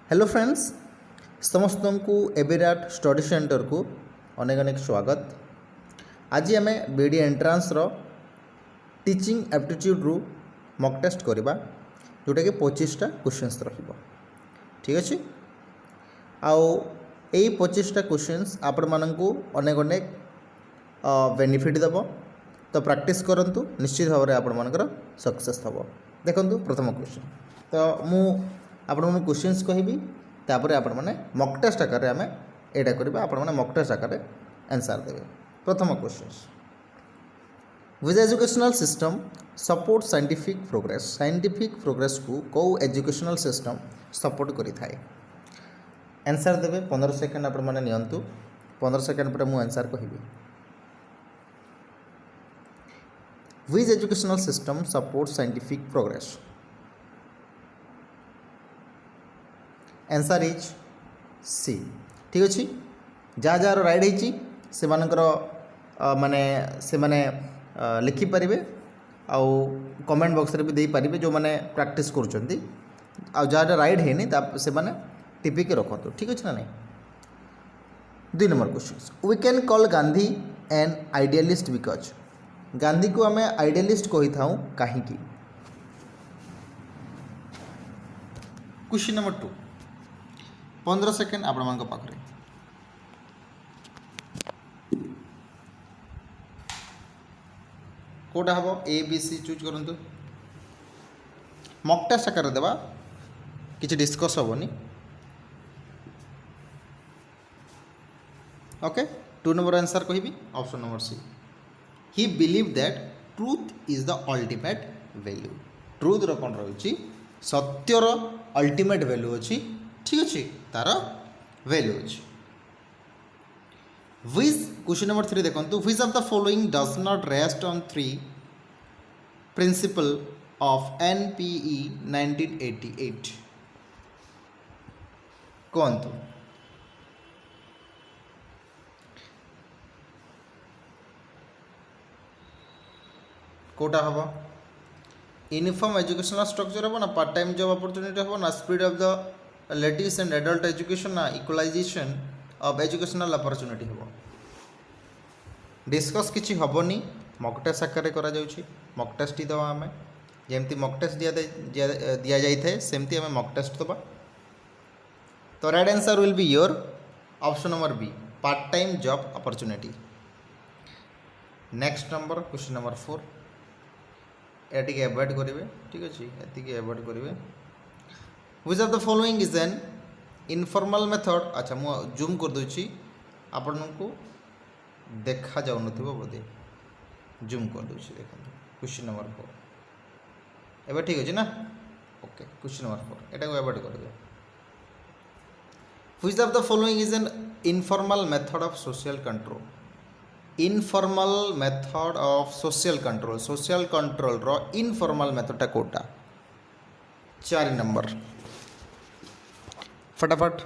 Hello friends, समस्त को एबिराट study centre को अनेक अनेक स्वागत। आज आम बीडी एंट्रांस रो टीचिंग एप्टीट्यूड रु मॉक टेस्ट करवा, जोटा कि 25टा क्वेश्चंस रहिबो। ठीक अच्छे। आउ 25टा क्वेश्चंस आपण मानकु अनेक अनेक बेनिफिट देव। तो प्रैक्टिस करंतु, निश्चित भाव में आपण मानकर सक्सेस हम। देखंतु प्रथम क्वेश्चन तो मु आपण मन क्वेश्चंस कहबी, तापर आपण माने मॉक टेस्ट आकार आम एटा करबा। आपण माने मॉक टेस्ट आकार आंसर देबे। प्रथम question, which educational system support scientific progress. Scientific progress को कौ एजुकेशनल सिस्टम सपोर्ट करि थाए। आंसर देबे 15 सेकंड आपण माने नियंतु। 15 सेकंड पर मु आंसर कहबी। Which educational system support scientific progress. Answer is C. ठीक अच्छे। जहाँ जहाँ राइट होती से माने से माने लिखिपारे आउ कमेंट बॉक्स रे भी दे पारे जो मैंने प्रैक्टिस करुँच। आ जहाँ राइट है से माने टिपिक रखु। ठीक अच्छे ना नहीं। 2 number question, we can call Gandhi an idealist because. Gandhi को आम आइडियलिस्ट कही था कहीं। क्वेश्चन नंबर 2, 15 सेकेंड आपण मान पाखरे। कोटा हम ए बी सी चूज करंतु। मॉक टेस्ट आकार देवा, किसी डिस्कस हेनी। ओके। 2 नंबर आंसर कहबी option number C. He believe that truth is the ultimate value. Truth रो कौन रही, सत्यर अल्टीमेट वैल्यू अच्छी। ठीक अच्छे, तार वैल्यू अच्छी। विच क्वेश्चन नंबर 3 देखो, which of the following does not rest on 3 principle of NPE 1988। कहतु कोटा हम, यूनिफॉर्म एजुकेशनल स्ट्रक्चर हम ना, पार्ट टाइम जॉब अपॉर्चुनिटी हम ना, speed of the latest and adult education ना, इक्वलाइजेशन ऑफ एजुकेशनल अपॉर्चुनिटी हम। Discuss किसी हेनी, मॉक टेस्ट आकार करा जाउछि। मॉक टेस्ट ही दवा आम, जमती मॉक टेस्ट दि जाए सेमती आम मॉक टेस्ट दबा। तो right answer will be your option number B, part time job opportunity. Next number question number 4, ये एवॉइड करेंगे। ठीक अच्छे, ये एवॉइड करेंगे। Which of the following is an informal method. अच्छा मु जूम कर दूची, आपण को देखा जाऊ नथिबो बोधे। जूम कर दूची, देखो क्वेश्चन नंबर 4 एबे ठीक अछि ना। ओके, क्वेश्चन नंबर 4 एटा को एवॉइड करेंगे। Which of the following is an informal method of social control. Informal method of social control. Social control रो इनफॉर्मल मेथडटा कोटा। 4 नंबर फटाफट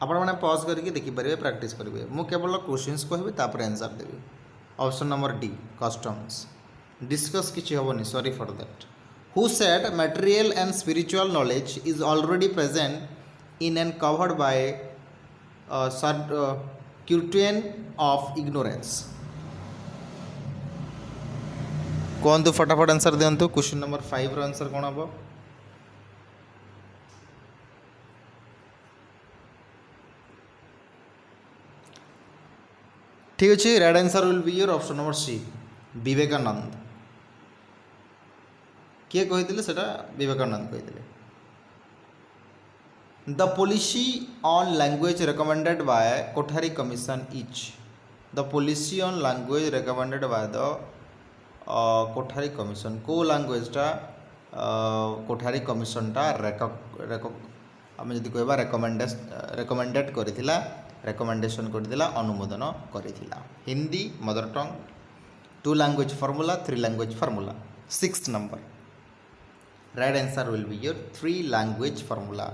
आपण मैंने पॉज करके देखिपारे, प्रैक्टिस करेंगे। मु केवल क्वेश्चंस कहबी, तापर आंसर देवी। Option number D, customs. Discuss किसी हेनी, sorry for that. Who said material and spiritual knowledge is already present in and covered by curtain of ignorance. कहतु फटाफट आंसर दिंतु। क्वेश्चन नंबर 5 रो आंसर कौन हम। ठीक अच्छे, right answer will be your option number C, Vivekananda. किए कही सेटा विवेकानंद कही। The policy on language recommended by Kothari commission is. The policy on language recommended by the Kothari commission. को लैंग्वेजटा कोठारी कमिशनटा आम जदि कहवा रेकमेंडेड करथिला, रेकमेंडेशन करथिला, अनुमोदन करथिला। Hindi mother tongue, 2 language formula, 3 language formula. 6 number right answer will be your 3 language formula.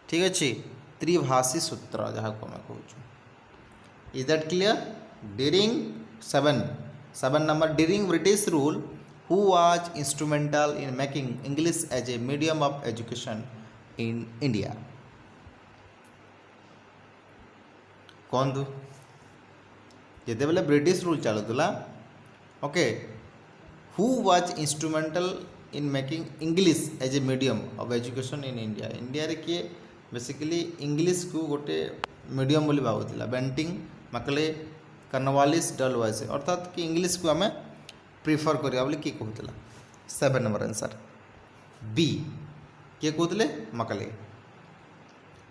ठीक अच्छे, त्रिभाषी सूत्र जहाँ को आम कहूँ। Is that clear. During 7 number during British rule who was instrumental in making English as a medium of education in India कहतु जितेबाला ब्रिटिश रूल चलुला okay who was instrumental in making English as a medium of education in India India रे किए basically English को गोटे medium बोली भावुला Bentinck मकले Cornwallis डलवाइस अर्थात कि इंग्लिश को आम प्रिफर करिया बोली किए कहूला 7 नंबर आंसर बी किए कहते मकले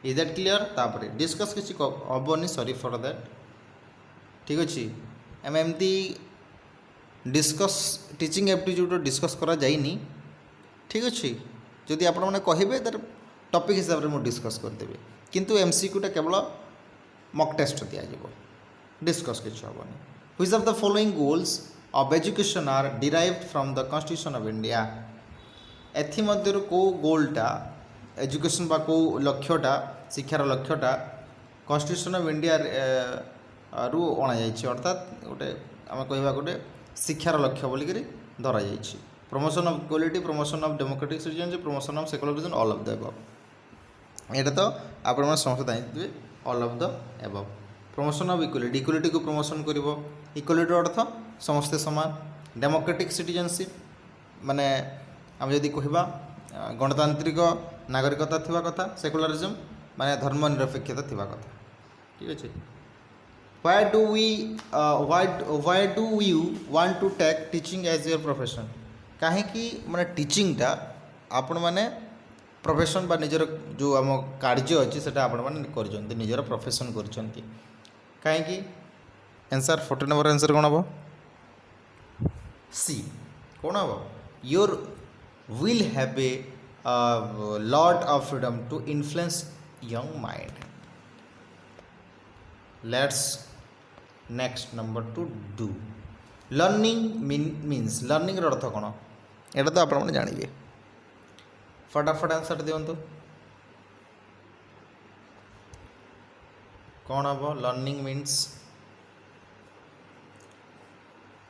इज दैट क्लियर तापर डिस्कस किसी हेनी सॉरी फॉर दैट ठीक अच्छे आम एमती डिस्कस टीचिंग एप्टीट्यूड डिस्कस करा जाइनी ठीक अच्छे जदि आपण मैंने कहे तार टॉपिक हिसाब से मुझे डिस्कस करदेवी किंतु एमसीक्यूटा केवल मॉक टेस्ट दिज्व डिस्कस किसी हेनी which of the following goals of education are derived from the constitution of India एथिमध्यरु को गोलटा एजुकेशन बा को लक्ष्यटा शिक्षार लक्ष्यटा कॉन्स्टिट्यूशन ऑफ इंडिया रु अणा जाइए अर्थात गोटे आम कह गोटे शिक्षार लक्ष्य बोलिक धरा जाइए promotion of equality promotion of democratic citizenship promotion of secularism all of the above यहाँ तो आपण समस्त जानते all of the above promotion of equality equality को प्रमोशन कर इक्वालिटी अर्थ समस्ते समान डेमोक्रेटिक सिटीजनशिप माने आम जदि कहवा गणतांत्रिक नागरिकता थिबा कथा सेकुलरिज्म माने धर्मनिरपेक्षता थिबा कथा ठीक अच्छे why do you want to take teaching as your profession कहीं माने टीचिंग टा आपण माने प्रोफेशन बा निजर जो आम कार्य अच्छी से आपण माने कर निजर प्रोफेशन कर कहीं आंसर 14 नंबर आंसर कौन हम सी कौन हम your will have a lot of freedom to influence young mind let's next number to do learning means learning अर्थ कौन यहाँ तो आप जानवे फटाफट आंसर दिंतु कौन हम लर्निंग मीन्स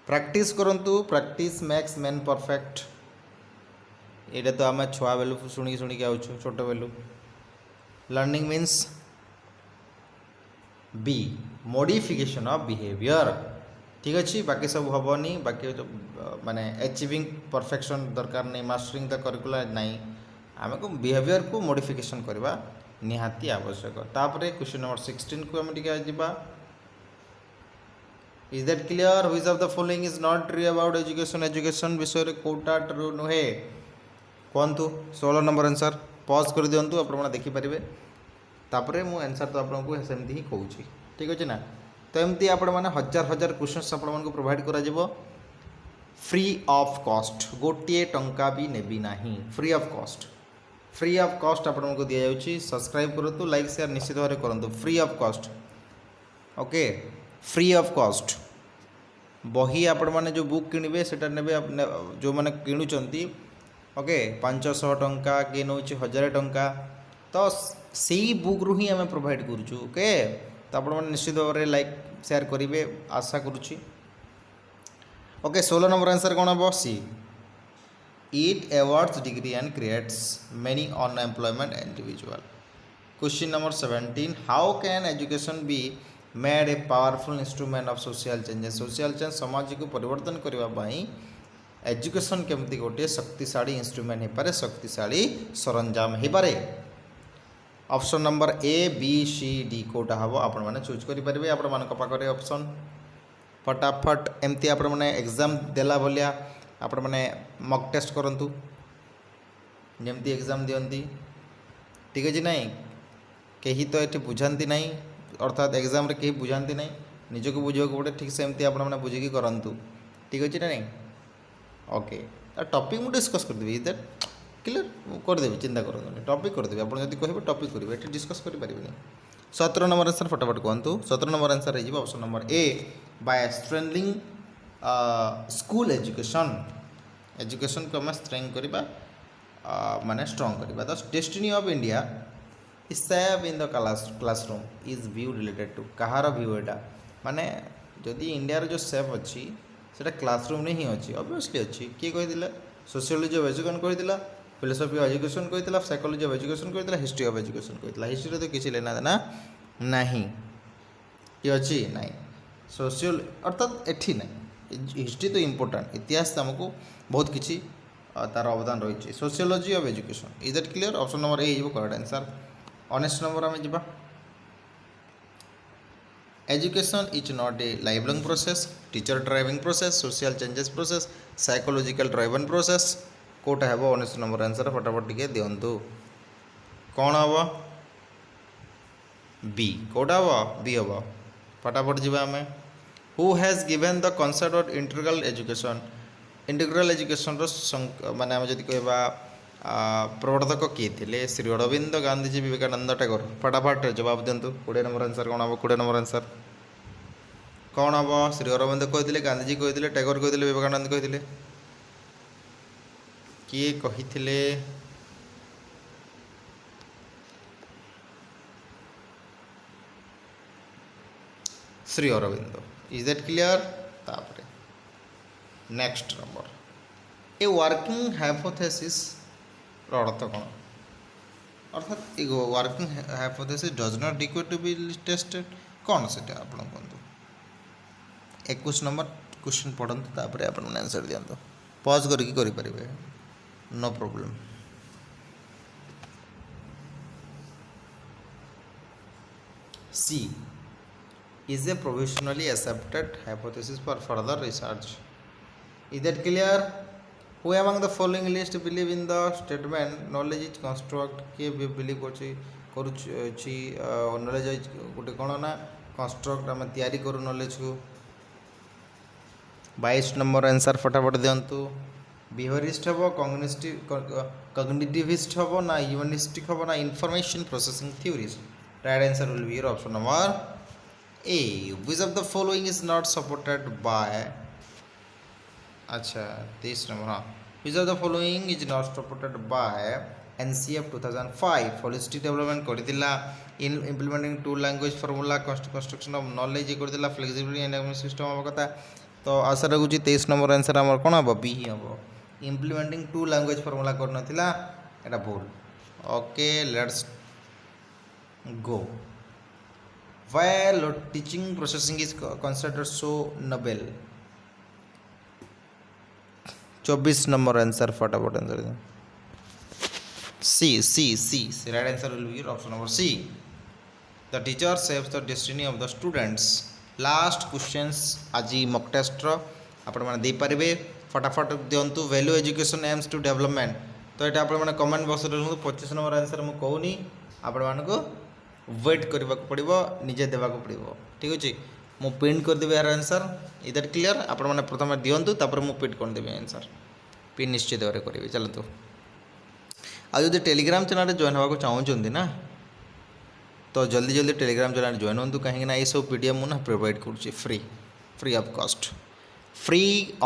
प्रैक्टिस करंतु प्रैक्टिस मेक्स मैन परफेक्ट ये तो आम छुआ बेलू शुणिक आउ छोट बेलू learning means be modification of behaviour ठीक अच्छे बाकी सब हेनी बाकी जो माने अचीविंग परफेक्शन दरकार नहीं मास्टरिंग द करिकुलर नहीं आम को बिहेवियर को मॉडिफिकेशन करवा निहाती आवश्यक तापर क्वेश्चन नंबर 16 को आम टिके जिबा is that clear which of the following is not true about education education विषय रे कोटा ट्रू नुहे कहतु 16 नंबर आंसर पॉज कर दिंतु आप देखी पारे तापर मु आंसर तो आपको सेमती ही कहूँ ठीक अच्छे ना तो एमती आपण मैंने हजार हजार क्वेश्चंस आपको प्रोवाइड करा फ्री ऑफ कॉस्ट गोटे टंका भी नेबी नहीं फ्री ऑफ कॉस्ट आपको दि जाऊँगी सब्सक्राइब करूँ लाइक शेयर निश्चित भाव करूँ free of cost okay free of cost बही आपण मैंने जो बुक किणवे से जो मैंने किणुंट ओके 500 टंका किए नौ 1000 टंका तो से बुक रु ही आम प्रोवाइड करुँ ओके तो आप निश्चित भाव में लाइक शेयर करेंगे आशा करुँची ओके 16 नंबर आंसर कौन हम see it awards degree and creates many unemployment individual question number 17 how can education be made a powerful instrument of social change समाज को परिवर्तन करने एजुकेशन केमती गोटे शक्तिशाली इंस्ट्रूमेंट हो पारे शक्तिशाली सरंजाम हो पारे option number A B C D कोटा हम आपण मैंने चूज करेंगे आपरे ऑप्शन फटाफट एमती आप एग्जाम देला भलिया आपण मैंने मॉक टेस्ट करूँ जमती एग्जाम दिखती ठीक अच्छे ना कहीं तो ये बुझाती ना अर्थात एग्जाम कहीं बुझाती ना निजक बुझा पड़े ठीक से एमती आपने बुझे करूँ ठीक अच्छे ना नहीं ओके टॉपिक मुझे डिस्कस करदेवी दैट क्लियर करदेवी चिंता करूँ टॉपिक करदेवी आप कहे टॉपिक करेंगे ये डिस्कस करें 17 नंबर आंसर फटाफट कहतु 17 नंबर आंसर हो option number A by strengthening school education को आम स्ट्रेंथ करवा माने स्ट्रॉन्ग करवा the destiny of India is save in the classroom is view related to कहार व्यू एटा माने जदि इंडिया जो सेव अच्छी सेटा क्लासरूम में ही अच्छी ऑब्वियसली अच्छी किए कही सोशियोलॉजी ऑफ एजुकेशन कही फिलोसफी ऑफ एजुकेशन कही साइकोलॉजी ऑफ एजुकेशन कही हिस्ट्री ऑफ एजुकेशन कही हिस्ट्री तो किसी लेना देना नहीं कि अच्छी नाई सोशियोल अर्थात एठी नहीं हिस्ट्री तो इम्पोर्टाट इतिहास आमको बहुत किसी तार अवदान रही sociology of education is that clear option number A हो करेक्ट आंसर ऑनेस्ट नंबर आम जा education is not a life long process teacher driving process social changes process psychological driven process कोटा है ऑनेस्ट नंबर आंसर फटाफट टिके दिंतु कौन हम B Kota हम बी हम फटाफट जी आम who has given the concept of integral education माने आम जदि कहबा प्रवर्तक किए थे श्री अरविंद गांधीजी विवेकानंद टैगोर फटाफट जवाब दिंतु 20 नंबर आंसर कौन हम 20 नंबर आंसर कौन हम श्री अरविंद कहते गांधीजी कहते टैगोर कहते विवेकानंद कहते किए कही Shri Aurobindo is that clear तापरे next number a working hypothesis अर्थ कौन अर्थात working hypothesis does not require to be tested कौन से आप कहतु 21 नंबर क्वेश्चन पढ़ते तापर आप आंसर दिखाँ पज करें no problem C is a provisionally accepted hypothesis for further research. Is that clear? Who among the following list believe in the statement knowledge is construct? के believe करुची knowledge गोटे कौन ना construct आम तैयारी करूँ knowledge को 22 नंबर आंसर फटाफट दिंतु बिहेवियरिस्ट हम कॉग्निटिविस्ट हम ना ह्यूमनिस्टिक हम ना information processing theories right answer will be option number A. Which of the following is not supported by अच्छा 23 नंबर हाँ which of the following is not supported by NCF 2005 holistic development करथिला in implementing two language formula construction of knowledge करथिला flexibility and economic system हम कथा तो आशा रखुची 23 number answer हमर कोन हम B ही हम implementing two language formula करनथिला एटा भूल okay let's go While teaching processing is considered so noble 24 number answer फटाफट answer C right answer will be option number C the teacher saves the destiny of the students last questions आज mock test रो आपण माने दे पारिबे फटाफट दियंतु value education aims to development तो एटा आपण माने कमेंट बॉक्स रे 25 नंबर आंसर मु कहूनी आपण मानको वेट करने पड़ो निजे देवा पड़ो ठीक अच्छे मु प्रिंट करदेवी यार आंसर इज दैट क्लियर आपण मैंने प्रथम दिंतु तापर मु प्रिंट करदेवी आंसर पिन निश्चित भाव करी चलतु आदि टेलीग्राम चैनल जॉइन होगा चाहूँगी ना तो जल्दी जल्दी टेलीग्राम चैनल जॉइन हूँ कहीं ये सब पीडीएफ मुझे प्रोवाइड करुँची फ्री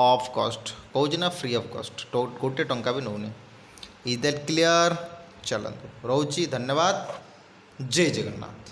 ऑफ कॉस्ट कहूँ ना फ्री ऑफ कॉस्ट गोटे टंका भी नौनी इज दैट क्लियर चलतु रोची धन्यवाद जय जगन्नाथ।